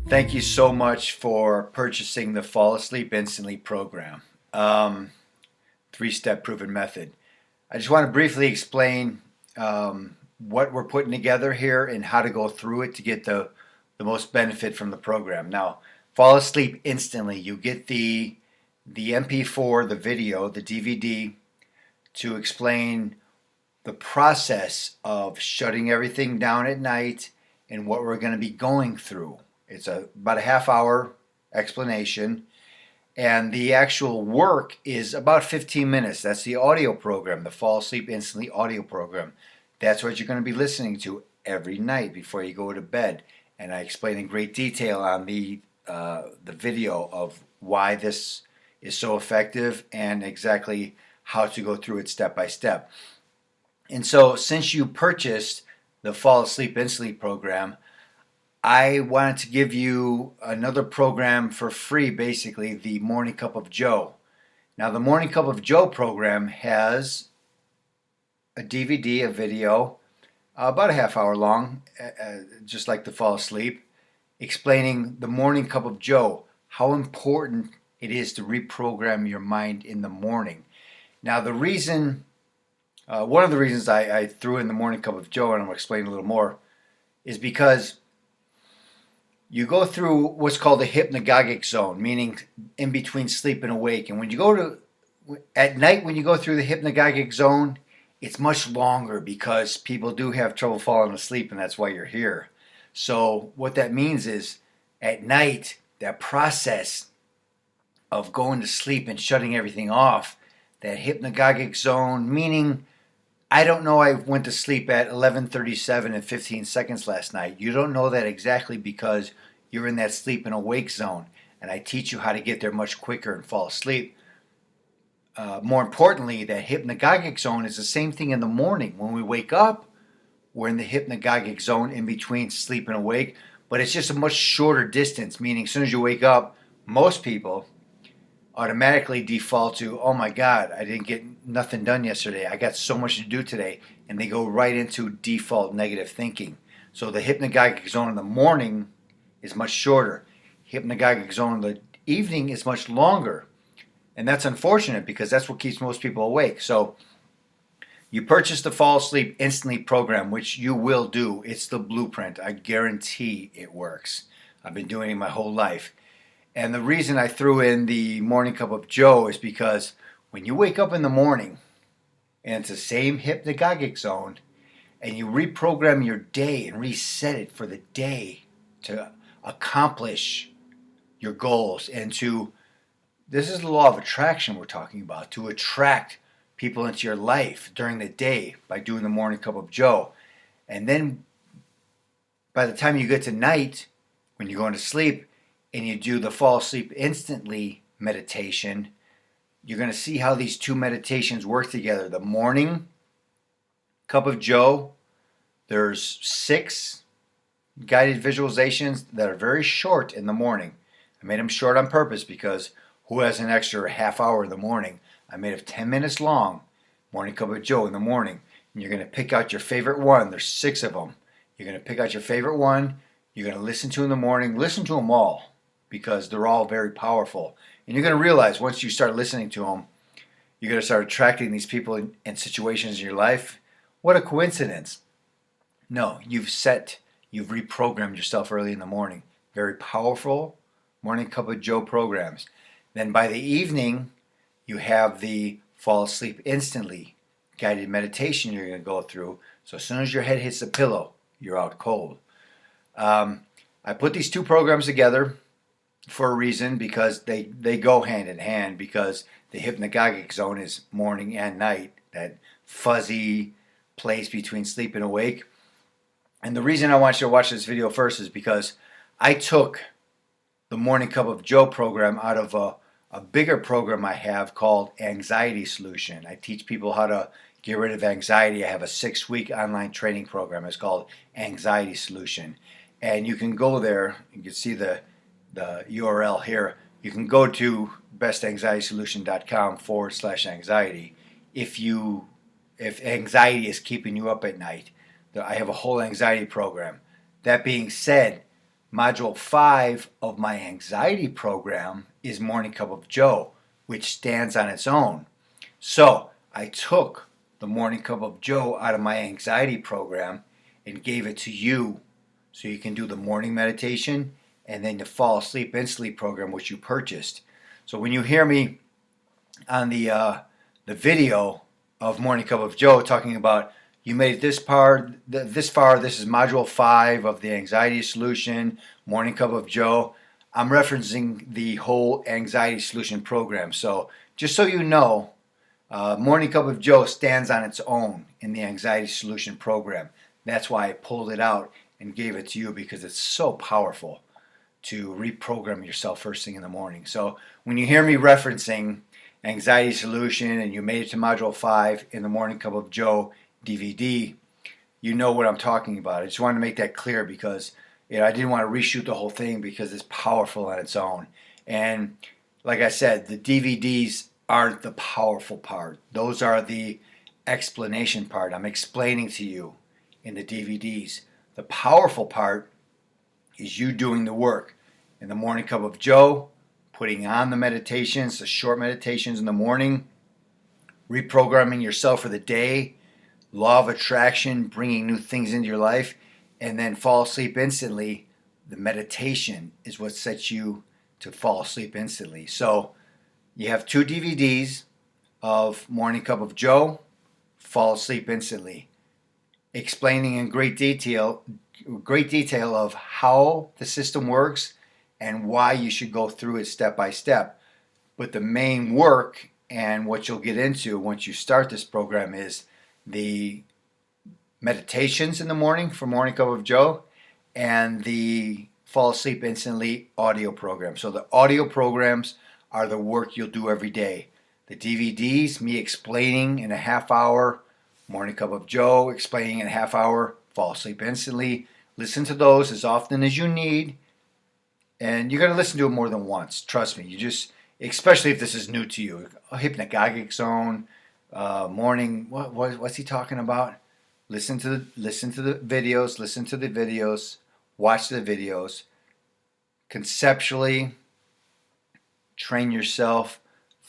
Thank you so much for purchasing the Fall Asleep Instantly program, three-step proven method. I just want to briefly explain what we're putting together here and how to go through it to get the most benefit from the program. Now, Fall Asleep Instantly, you get the MP4, the video, the DVD to explain the process of shutting everything down at night and what we're going to be going through. It's about a half hour explanation, and the actual work is about 15 minutes. That's the audio program, the Fall Asleep Instantly audio program. That's what you're going to be listening to every night before you go to bed. And I explain in great detail on the video of why this is so effective and exactly how to go through it step by step. And so, since you purchased the Fall Asleep Instantly program, I wanted to give you another program for free, basically, the Morning Cup of Joe. Now, the Morning Cup of Joe program has a DVD, a video, about a half hour long, just like the Fall Asleep, explaining the Morning Cup of Joe, how important it is to reprogram your mind in the morning. Now, one of the reasons I threw in the Morning Cup of Joe, and I'm going to explain a little more, is because you go through what's called the hypnagogic zone, meaning in between sleep and awake. And when you go to at night, when you go through the hypnagogic zone, it's much longer because people do have trouble falling asleep, and that's why you're here. So what that means is at night, that process of going to sleep and shutting everything off, that hypnagogic zone, meaning I don't know, I went to sleep at 11:37 and 15 seconds last night. You don't know that exactly because you're in that sleep and awake zone. And I teach you how to get there much quicker and fall asleep. More importantly, that hypnagogic zone is the same thing in the morning. When we wake up, we're in the hypnagogic zone in between sleep and awake, but it's just a much shorter distance, meaning as soon as you wake up, most people automatically default to, oh my God, I didn't get nothing done yesterday. I got so much to do today. And they go right into default negative thinking. So the hypnagogic zone in the morning is much shorter. Hypnagogic zone in the evening is much longer. And that's unfortunate because that's what keeps most people awake. So you purchase the Fall Asleep Instantly program, which you will do. It's the blueprint. I guarantee it works. I've been doing it my whole life. And the reason I threw in the Morning Cup of Joe is because when you wake up in the morning and it's the same hypnagogic zone and you reprogram your day and reset it for the day to accomplish your goals and this is the law of attraction we're talking about, to attract people into your life during the day by doing the Morning Cup of Joe. And then by the time you get to night, when you're going to sleep, and you do the Fall Asleep Instantly meditation, you're going to see how these two meditations work together. The Morning Cup of Joe, there's 6 guided visualizations that are very short in the morning. I made them short on purpose because who has an extra half hour in the morning? I made it 10 minutes long. Morning Cup of Joe in the morning. And you're going to pick out your favorite one. There's 6 of them. You're going to pick out your favorite one. You're going to listen to in the morning. Listen to them all, because they're all very powerful. And you're going to realize once you start listening to them, you're going to start attracting these people and situations in your life. What a coincidence. No, you've reprogrammed yourself early in the morning. Very powerful Morning Cup of Joe programs. Then by the evening, you have the Fall Asleep Instantly guided meditation you're going to go through. So as soon as your head hits the pillow, you're out cold. I put these 2 programs together for a reason, because they go hand in hand, because the hypnagogic zone is morning and night, that fuzzy place between sleep and awake. And the reason I want you to watch this video first is because I took the Morning Cup of Joe program out of a bigger program I have called Anxiety Solution. I teach people how to get rid of anxiety. I have a 6-week online training program. It's called Anxiety Solution. And you can go there, you can see the URL here. You can go to bestanxietysolution.com/anxiety if anxiety is keeping you up at night. I have a whole anxiety program. That being said, Module 5 of my anxiety program is Morning Cup of Joe, which stands on its own. So I took the Morning Cup of Joe out of my anxiety program and gave it to you so you can do the morning meditation and then the fall asleep instantly program, which you purchased. So when you hear me on the video of Morning Cup of Joe talking about you made it this far, this is module 5 of the anxiety solution, Morning Cup of Joe, I'm referencing the whole anxiety solution program. So just so you know, Morning Cup of Joe stands on its own in the anxiety solution program. That's why I pulled it out and gave it to you, because it's so powerful to reprogram yourself first thing in the morning. So when you hear me referencing anxiety solution and you made it to module 5 in the Morning Cup of Joe DVD, you know what I'm talking about. I just wanted to make that clear because I didn't want to reshoot the whole thing because it's powerful on its own. And like I said, the DVDs aren't the powerful part. Those are the explanation part. I'm explaining to you in the DVDs. The powerful part is you doing the work in the Morning Cup of Joe, putting on the meditations, the short meditations in the morning, reprogramming yourself for the day, law of attraction, bringing new things into your life, and then fall asleep instantly. The meditation is what sets you to fall asleep instantly. So you have 2 DVDs of Morning Cup of Joe, Fall Asleep Instantly, explaining in great detail of how the system works and why you should go through it step by step. But the main work and what you'll get into once you start this program is the meditations in the morning for Morning Cup of Joe and the Fall Asleep Instantly audio program. So the audio programs are the work you'll do every day. The DVDs, me explaining in a half hour, Morning Cup of Joe, explaining in a half hour, Fall Asleep Instantly. Listen to those as often as you need. And you're going to listen to it more than once. Trust me. Especially if this is new to you. A hypnagogic zone, morning, what's he talking about? Listen to the videos, watch the videos. Conceptually, train yourself.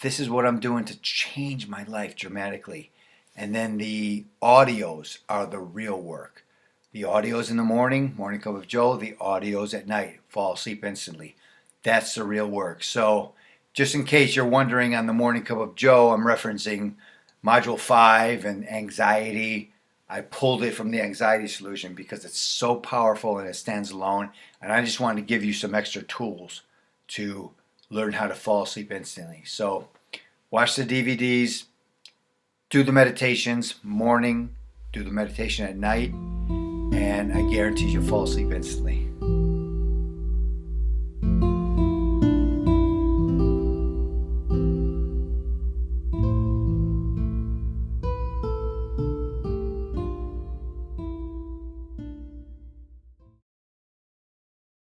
This is what I'm doing to change my life dramatically. And then the audios are the real work. The audios in the morning, Morning Cup of Joe, the audios at night, Fall Asleep Instantly. That's the real work. So just in case you're wondering, on the Morning Cup of Joe, I'm referencing Module 5 and anxiety. I pulled it from the anxiety solution because it's so powerful and it stands alone. And I just wanted to give you some extra tools to learn how to fall asleep instantly. So watch the DVDs, do the meditations morning, do the meditation at night, and I guarantee you'll fall asleep instantly.